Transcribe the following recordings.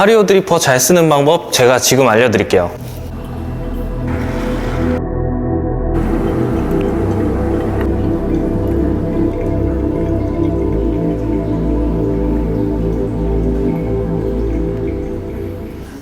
하리오 드리퍼 잘 쓰는 방법 제가 지금 알려드릴게요.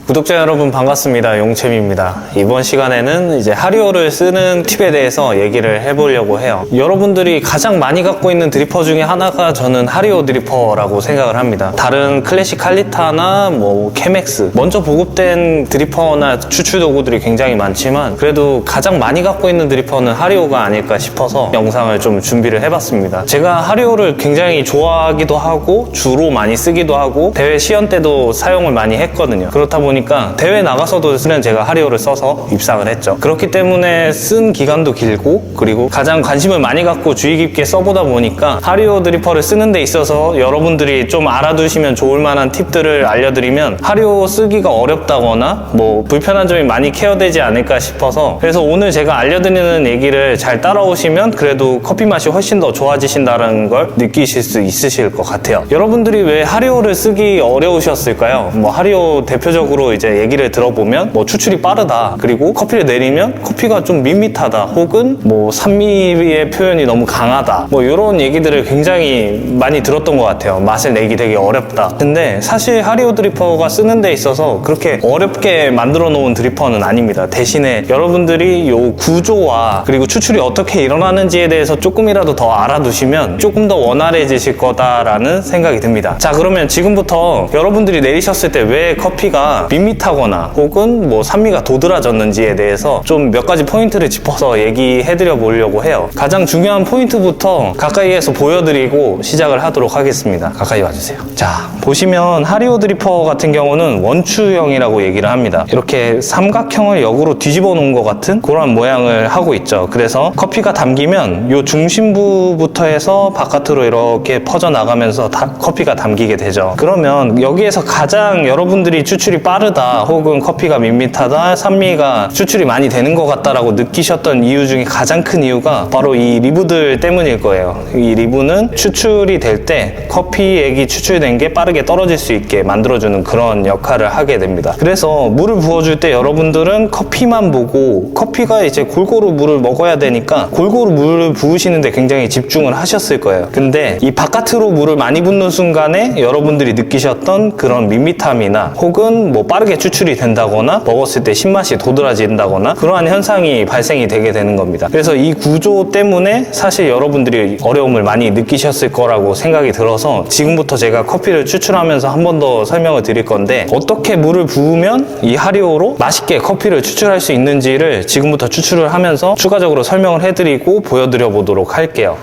구독자 여러분 반갑습니다. 용채입니다. 이번 시간에는 이제 하리오를 쓰는 팁에 대해서 얘기를 해보려고 해요. 여러분들이 가장 많이 갖고 있는 드리퍼 중에 하나가 저는 하리오 드리퍼라고 생각을 합니다. 다른 클래식 칼리타나 뭐 케맥스 먼저 보급된 드리퍼나 추출 도구들이 굉장히 많지만 그래도 가장 많이 갖고 있는 드리퍼는 하리오가 아닐까 싶어서 영상을 좀 준비를 해봤습니다. 제가 하리오를 굉장히 좋아하기도 하고 주로 많이 쓰기도 하고 대회 시연 때도 사용을 많이 했거든요. 그렇다 보니까 대회 나가서도 쓰는 제가 하리오를 써서 입상을 했죠. 그렇기 때문에 쓴 기간도 길고 그리고 가장 관심을 많이 갖고 주의 깊게 써보다 보니까 하리오 드리퍼를 쓰는 데 있어서 여러분들이 좀 알아두시면 좋을 만한 팁들을 알려드리면 하리오 쓰기가 어렵다거나 뭐 불편한 점이 많이 케어되지 않을까 싶어서 그래서 오늘 제가 알려드리는 얘기를 잘 따라오시면 그래도 커피 맛이 훨씬 더 좋아지신다는 걸 느끼실 수 있으실 것 같아요. 여러분들이 왜 하리오를 쓰기 어려우셨을까요? 뭐 하리오 대표적으로 이제 얘기를 들어보면 뭐 추출이 빠르다, 그리고 커피를 내리면 커피가 좀 밋밋하다, 혹은 뭐 산미의 표현이 너무 강하다, 뭐 이런 얘기들을 굉장히 많이 들었던 것 같아요. 맛을 내기 되게 어렵다. 근데 사실 하리오 드리퍼가 쓰는 데 있어서 그렇게 어렵게 만들어 놓은 드리퍼는 아닙니다. 대신에 여러분들이 요 구조와 그리고 추출이 어떻게 일어나는지에 대해서 조금이라도 더 알아두시면 조금 더 원활해지실 거다라는 생각이 듭니다. 자, 그러면 지금부터 여러분들이 내리셨을 때 왜 커피가 밋밋하거나 혹은 뭐 산미가 도드라졌는지에 대해서 좀 몇 가지 포인트를 짚어서 얘기해 드려 보려고 해요. 가장 중요한 포인트부터 가까이에서 보여드리고 시작을 하도록 하겠습니다. 가까이 와주세요. 자, 보시면 하리오 드리퍼 같은 경우는 원추형이라고 얘기를 합니다. 이렇게 삼각형을 역으로 뒤집어 놓은 것 같은 그런 모양을 하고 있죠. 그래서 커피가 담기면 이 중심부부터 해서 바깥으로 이렇게 퍼져나가면서 커피가 담기게 되죠. 그러면 여기에서 가장 여러분들이 추출이 빠르다 혹은 커피가 밋밋하다, 산미가 추출이 많이 되는 것 같다라고 느끼셨던 이유 중에 가장 큰 이유가 바로 이 리브들 때문일 거예요. 이 리브는 추출이 될 때 커피액이 추출된 게 빠르게 떨어질 수 있게 만들어주는 그런 역할을 하게 됩니다. 그래서 물을 부어줄 때 여러분들은 커피만 보고 커피가 이제 골고루 물을 먹어야 되니까 골고루 물을 부으시는데 굉장히 집중을 하셨을 거예요. 근데 이 바깥으로 물을 많이 붓는 순간에 여러분들이 느끼셨던 그런 밋밋함이나 혹은 뭐 빠르게 추출이 된다거나 먹었을 때 신맛이 도드라진다거나 그러한 현상이 발생이 되게 되는 겁니다. 그래서 이 구조 때문에 사실 여러분들이 어려움을 많이 느끼셨을 거라고 생각이 들어서 지금부터 제가 커피를 추출하면서 한 번 더 설명을 드릴 건데 어떻게 물을 부으면 이 하리오로 맛있게 커피를 추출할 수 있는지를 지금부터 추출을 하면서 추가적으로 설명을 해드리고 보여드려 보도록 할게요.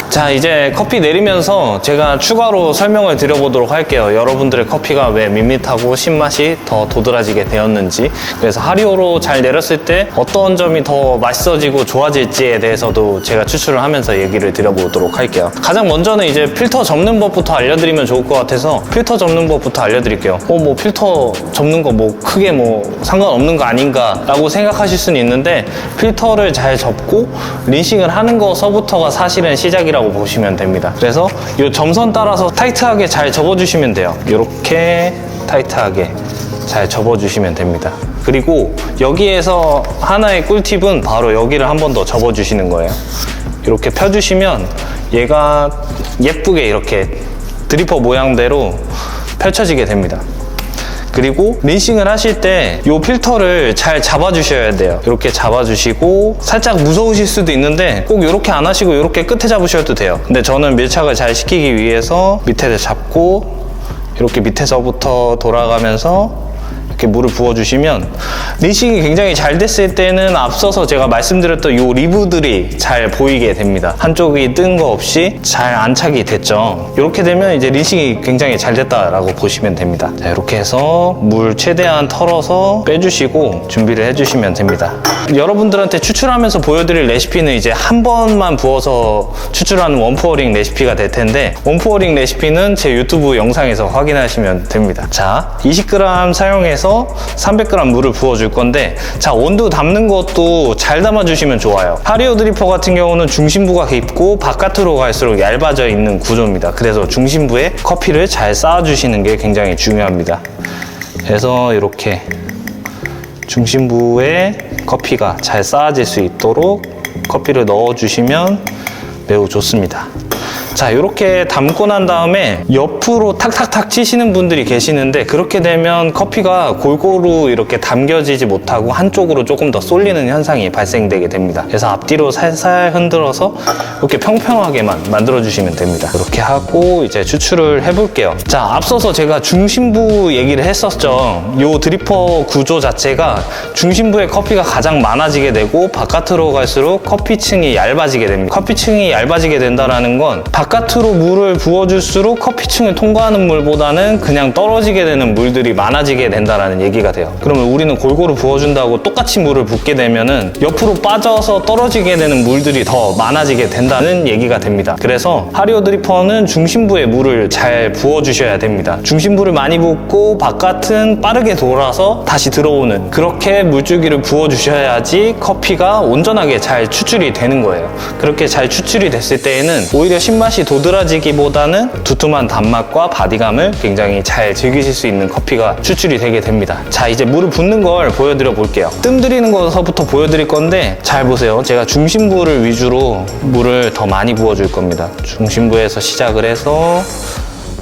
자, 이제 커피 내리면서 제가 추가로 설명을 드려보도록 할게요. 여러분들의 커피가 왜 밋밋하고 신맛이 더 도드라지게 되었는지, 그래서 하리오로 잘 내렸을 때 어떤 점이 더 맛있어지고 좋아질지에 대해서도 제가 추출을 하면서 얘기를 드려보도록 할게요. 가장 먼저는 이제 필터 접는 법부터 알려드리면 좋을 것 같아서 필터 접는 법부터 알려드릴게요. 뭐 필터 접는 거 뭐 크게 뭐 상관없는 거 아닌가 라고 생각하실 수는 있는데 필터를 잘 접고 린싱을 하는 거서부터가 사실은 시작이라고 보시면 됩니다. 그래서 이 점선 따라서 타이트하게 잘 접어주시면 돼요. 이렇게 타이트하게 잘 접어주시면 됩니다. 그리고 여기에서 하나의 꿀팁은 바로 여기를 한 번 더 접어주시는 거예요. 이렇게 펴주시면 얘가 예쁘게 이렇게 드리퍼 모양대로 펼쳐지게 됩니다. 그리고 린싱을 하실 때 이 필터를 잘 잡아주셔야 돼요. 이렇게 잡아주시고 살짝 무서우실 수도 있는데 꼭 이렇게 안 하시고 이렇게 끝에 잡으셔도 돼요. 근데 저는 밀착을 잘 시키기 위해서 밑에 잡고 이렇게 밑에서부터 돌아가면서 이렇게 물을 부어주시면 린싱이 굉장히 잘 됐을 때는 앞서서 제가 말씀드렸던 이 리브들이 잘 보이게 됩니다. 한쪽이 뜬 거 없이 잘 안착이 됐죠. 이렇게 되면 이제 린싱이 굉장히 잘 됐다라고 보시면 됩니다. 자, 이렇게 해서 물 최대한 털어서 빼주시고 준비를 해주시면 됩니다. 여러분들한테 추출하면서 보여드릴 레시피는 이제 한 번만 부어서 추출하는 원포어링 레시피가 될 텐데 원포어링 레시피는 제 유튜브 영상에서 확인하시면 됩니다. 자, 20g 사용해서 200에서 300g 물을 부어줄 건데, 자, 온도 담는 것도 잘 담아주시면 좋아요. 하리오 드리퍼 같은 경우는 중심부가 깊고 바깥으로 갈수록 얇아져 있는 구조입니다. 그래서 중심부에 커피를 잘 쌓아주시는 게 굉장히 중요합니다. 그래서 이렇게 중심부에 커피가 잘 쌓아질 수 있도록 커피를 넣어주시면 매우 좋습니다. 자, 이렇게 담고 난 다음에 옆으로 탁탁탁 치시는 분들이 계시는데, 그렇게 되면 커피가 골고루 이렇게 담겨지지 못하고 한쪽으로 조금 더 쏠리는 현상이 발생되게 됩니다. 그래서 앞뒤로 살살 흔들어서 이렇게 평평하게만 만들어주시면 됩니다. 이렇게 하고 이제 추출을 해볼게요. 자, 앞서서 제가 중심부 얘기를 했었죠. 이 드리퍼 구조 자체가 중심부에 커피가 가장 많아지게 되고 바깥으로 갈수록 커피층이 얇아지게 됩니다. 커피층이 얇아지게 된다는 건 바깥으로 물을 부어줄수록 커피층을 통과하는 물보다는 그냥 떨어지게 되는 물들이 많아지게 된다는 얘기가 돼요. 그러면 우리는 골고루 부어준다고 똑같이 물을 붓게 되면은 옆으로 빠져서 떨어지게 되는 물들이 더 많아지게 된다는 얘기가 됩니다. 그래서 하리오 드리퍼는 중심부에 물을 잘 부어주셔야 됩니다. 중심부를 많이 붓고 바깥은 빠르게 돌아서 다시 들어오는, 그렇게 물줄기를 부어주셔야지 커피가 온전하게 잘 추출이 되는 거예요. 그렇게 잘 추출이 됐을 때에는 오히려 신맛이 도드라지기보다는 두툼한 단맛과 바디감을 굉장히 잘 즐기실 수 있는 커피가 추출이 되게 됩니다. 자, 이제 물을 붓는 걸 보여드려 볼게요. 뜸 들이는 것부터 보여드릴 건데, 잘 보세요. 제가 중심부를 위주로 물을 더 많이 부어줄 겁니다. 중심부에서 시작을 해서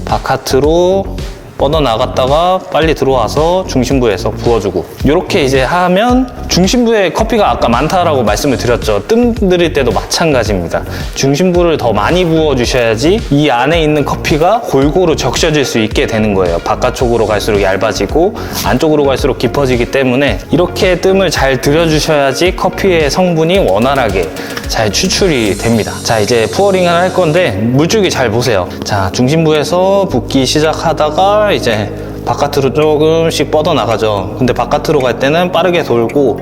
바깥으로 뻗어나갔다가 빨리 들어와서 중심부에서 부어주고, 이렇게 이제 하면 중심부에 커피가 아까 많다라고 말씀을 드렸죠. 뜸 들일 때도 마찬가지입니다. 중심부를 더 많이 부어주셔야지 이 안에 있는 커피가 골고루 적셔질 수 있게 되는 거예요. 바깥쪽으로 갈수록 얇아지고 안쪽으로 갈수록 깊어지기 때문에 이렇게 뜸을 잘 들여주셔야지 커피의 성분이 원활하게 잘 추출이 됩니다. 자, 이제 푸어링을 할 건데 물줄기 잘 보세요. 자, 중심부에서 붓기 시작하다가 이제 바깥으로 조금씩 뻗어나가죠. 근데 바깥으로 갈 때는 빠르게 돌고,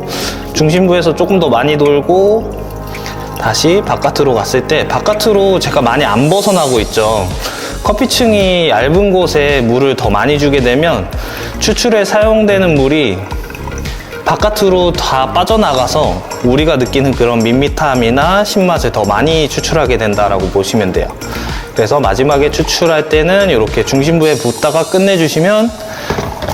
중심부에서 조금 더 많이 돌고, 다시 바깥으로 갔을 때 바깥으로 제가 많이 안 벗어나고 있죠. 커피층이 얇은 곳에 물을 더 많이 주게 되면 추출에 사용되는 물이 바깥으로 다 빠져나가서 우리가 느끼는 그런 밋밋함이나 신맛을 더 많이 추출하게 된다라고 보시면 돼요. 그래서 마지막에 추출할 때는 이렇게 중심부에 붓다가 끝내주시면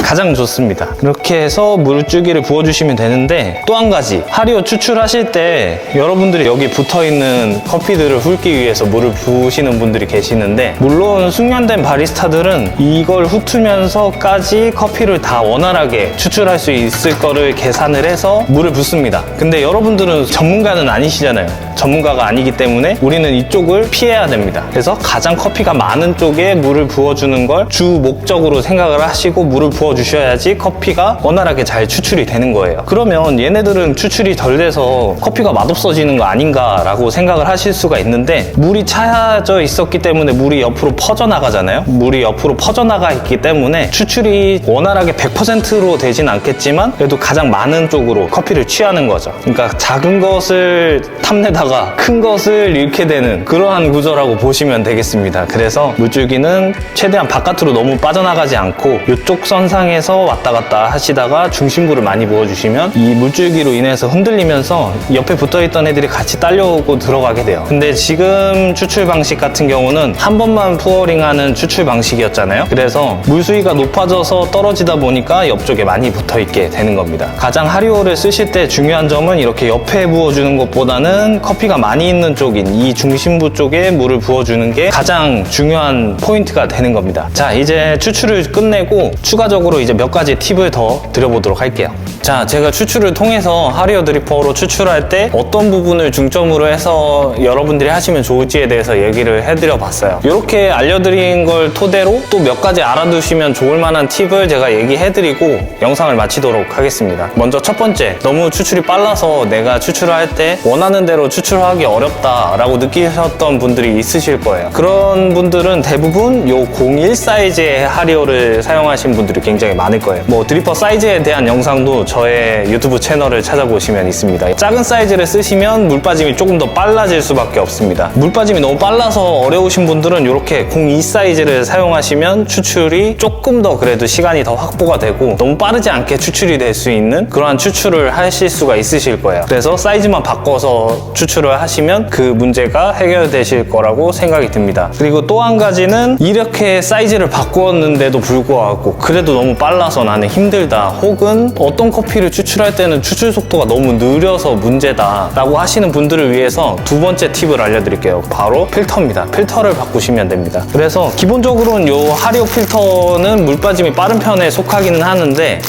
가장 좋습니다. 이렇게 해서 물줄기를 부어주시면 되는데, 또 한 가지, 하리오 추출하실 때 여러분들이 여기 붙어있는 커피들을 훑기 위해서 물을 부으시는 분들이 계시는데, 물론 숙련된 바리스타들은 이걸 훑으면서까지 커피를 다 원활하게 추출할 수 있을 거를 계산을 해서 물을 붓습니다. 근데 여러분들은 전문가는 아니시잖아요. 전문가가 아니기 때문에 우리는 이쪽을 피해야 됩니다. 그래서 가장 커피가 많은 쪽에 물을 부어주는 걸 주 목적으로 생각을 하시고 물을 부어주셔야지 커피가 원활하게 잘 추출이 되는 거예요. 그러면 얘네들은 추출이 덜 돼서 커피가 맛없어지는 거 아닌가 라고 생각을 하실 수가 있는데, 물이 차져 있었기 때문에 물이 옆으로 퍼져나가잖아요. 물이 옆으로 퍼져나가 있기 때문에 추출이 원활하게 100%로 되진 않겠지만 그래도 가장 많은 쪽으로 커피를 취하는 거죠. 그러니까 작은 것을 탐내다가 큰 것을 잃게 되는 그러한 구조라고 보시면 되겠습니다. 그래서 물줄기는 최대한 바깥으로 너무 빠져나가지 않고 이쪽 선상에서 왔다 갔다 하시다가 중심부를 많이 부어주시면 이 물줄기로 인해서 흔들리면서 옆에 붙어있던 애들이 같이 딸려오고 들어가게 돼요. 근데 지금 추출 방식 같은 경우는 한 번만 푸어링하는 추출 방식이었잖아요. 그래서 물수위가 높아져서 떨어지다 보니까 옆쪽에 많이 붙어있게 되는 겁니다. 가장 하리오를 쓰실 때 중요한 점은 이렇게 옆에 부어주는 것보다는 커피가 많이 있는 쪽인 이 중심부 쪽에 물을 부어주는 게 가장 중요한 포인트가 되는 겁니다. 자, 이제 추출을 끝내고 추가적으로 이제 몇 가지 팁을 더 드려보도록 할게요. 자, 제가 추출을 통해서 하리오 드리퍼로 추출할 때 어떤 부분을 중점으로 해서 여러분들이 하시면 좋을지에 대해서 얘기를 해드려 봤어요. 이렇게 알려드린 걸 토대로 또 몇 가지 알아두시면 좋을 만한 팁을 제가 얘기해드리고 영상을 마치도록 하겠습니다. 먼저 첫 번째, 너무 추출이 빨라서 내가 추출을 할 때 원하는 대로 추출하기 어렵다라고 느끼셨던 분들이 있으실 거예요. 그런 분들은 대부분 요 01 사이즈의 하리오를 사용하신 분들이 굉장히 많을 거예요. 뭐 드리퍼 사이즈에 대한 영상도 저의 유튜브 채널을 찾아보시면 있습니다. 작은 사이즈를 쓰시면 물 빠짐이 조금 더 빨라질 수밖에 없습니다. 물 빠짐이 너무 빨라서 어려우신 분들은 이렇게 02 사이즈를 사용하시면 추출이 조금 더 그래도 시간이 더 확보가 되고 너무 빠르지 않게 추출이 될 수 있는 그러한 추출을 하실 수가 있으실 거예요. 그래서 사이즈만 바꿔서 추출을 하시면 그 문제가 해결되실 거라고 생각이 듭니다. 그리고 또 한 가지는 이렇게 사이즈를 바꾸었는데도 불구하고 그래도 너무 빨라서 나는 힘들다, 혹은 어떤 커피를 추출할 때는 추출 속도가 너무 느려서 문제다 라고 하시는 분들을 위해서 두 번째 팁을 알려드릴게요. 바로 필터입니다. 필터를 바꾸시면 됩니다. 그래서 기본적으로는 이 하리오 필터는 물 빠짐이 빠른 편에 속하기는 하는데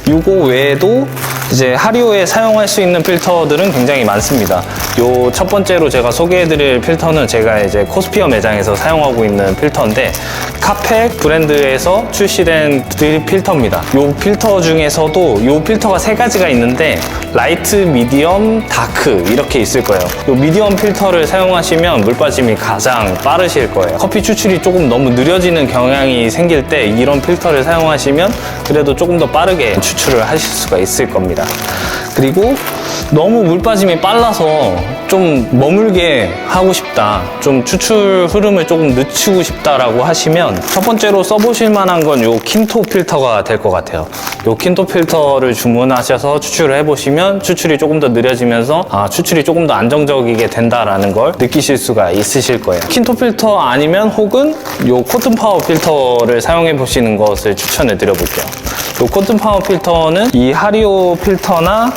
이거 외에도 이제 하리오에 사용할 수 있는 필터들은 굉장히 많습니다. 요 첫 번째로 제가 소개해드릴 필터는 제가 이제 코스피어 매장에서 사용하고 있는 필터인데 카펙 브랜드에서 출시된 드립 필터입니다. 요 필터 중에서도 요 필터가 세 가지가 있는데 라이트, 미디엄, 다크 이렇게 있을 거예요. 요 미디엄 필터를 사용하시면 물 빠짐이 가장 빠르실 거예요. 커피 추출이 조금 너무 느려지는 경향이 생길 때 이런 필터를 사용하시면 그래도 조금 더 빠르게 추출을 하실 수가 있을 겁니다. 그리고 너무 물 빠짐이 빨라서 좀 머물게 하고 싶다, 좀 추출 흐름을 조금 늦추고 싶다라고 하시면 첫 번째로 써보실 만한 건 요 킨토 필터가 될 것 같아요. 요 킨토 필터를 주문하셔서 추출을 해보시면 추출이 조금 더 느려지면서 추출이 조금 더 안정적이게 된다라는 걸 느끼실 수가 있으실 거예요. 킨토 필터 아니면 혹은 요 코튼 파워 필터를 사용해 보시는 것을 추천해 드려볼게요. 요 코튼 파워 필터는 이 하리오 필터나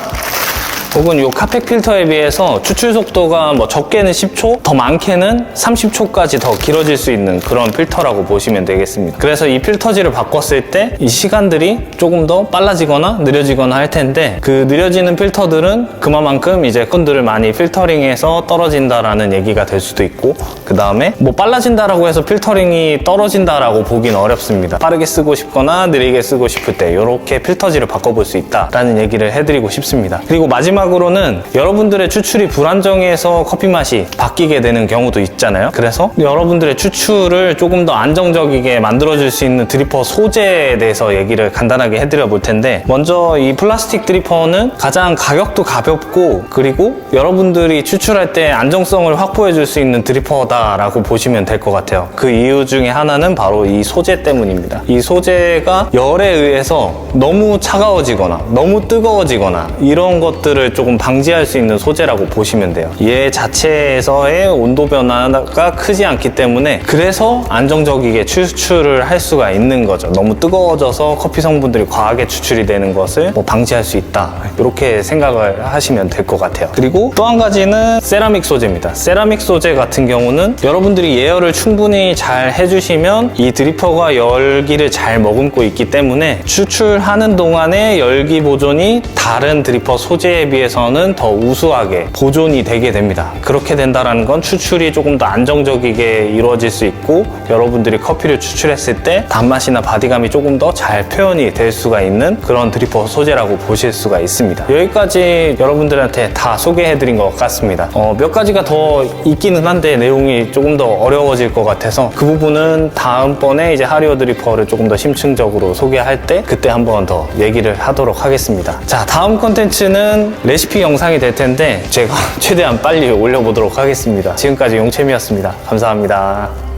혹은 이 카펙 필터에 비해서 추출 속도가 뭐 적게는 10초, 더 많게는 30초까지 더 길어질 수 있는 그런 필터라고 보시면 되겠습니다. 그래서 이 필터지를 바꿨을 때 이 시간들이 조금 더 빨라지거나 느려지거나 할 텐데 그 느려지는 필터들은 그만큼 이제 건들을 많이 필터링해서 떨어진다라는 얘기가 될 수도 있고, 그 다음에 뭐 빨라진다라고 해서 필터링이 떨어진다라고 보긴 어렵습니다. 빠르게 쓰고 싶거나 느리게 쓰고 싶을 때 이렇게 필터지를 바꿔볼 수 있다라는 얘기를 해드리고 싶습니다. 그리고 마지막으로는 여러분들의 추출이 불안정해서 커피 맛이 바뀌게 되는 경우도 있잖아요. 그래서 여러분들의 추출을 조금 더 안정적이게 만들어줄 수 있는 드리퍼 소재에 대해서 얘기를 간단하게 해드려 볼 텐데, 먼저 이 플라스틱 드리퍼는 가장 가격도 가볍고 그리고 여러분들이 추출할 때 안정성을 확보해 줄 수 있는 드리퍼다라고 보시면 될 것 같아요. 그 이유 중에 하나는 바로 이 소재 때문입니다. 이 소재가 열에 의해서 너무 차가워지거나 너무 뜨거워지거나 이런 것들을 조금 방지할 수 있는 소재라고 보시면 돼요. 얘 자체에서의 온도 변화가 크지 않기 때문에 그래서 안정적이게 추출을 할 수가 있는 거죠. 너무 뜨거워져서 커피 성분들이 과하게 추출이 되는 것을 뭐 방지할 수 있다, 이렇게 생각을 하시면 될 것 같아요. 그리고 또 한 가지는 세라믹 소재입니다. 세라믹 소재 같은 경우는 여러분들이 예열을 충분히 잘 해주시면 이 드리퍼가 열기를 잘 머금고 있기 때문에 추출하는 동안에 열기 보존이 다른 드리퍼 소재에 비해서는 더 우수하게 보존이 되게 됩니다. 그렇게 된다는 건 추출이 조금 더 안정적이게 이루어질 수 있고 여러분들이 커피를 추출했을 때 단맛이나 바디감이 조금 더 잘 표현이 될 수가 있는 그런 드리퍼 소재라고 보실 수가 있습니다. 여기까지 여러분들한테 다 소개해드린 것 같습니다. 몇 가지가 더 있기는 한데 내용이 조금 더 어려워질 것 같아서 그 부분은 다음번에 이제 하리오 드리퍼를 조금 더 심층적으로 소개할 때 그때 한 번 더 얘기를 하도록 하겠습니다. 자, 다음 콘텐츠는 레시피 영상이 될 텐데 제가 최대한 빨리 올려보도록 하겠습니다. 지금까지 용채미였습니다. 감사합니다.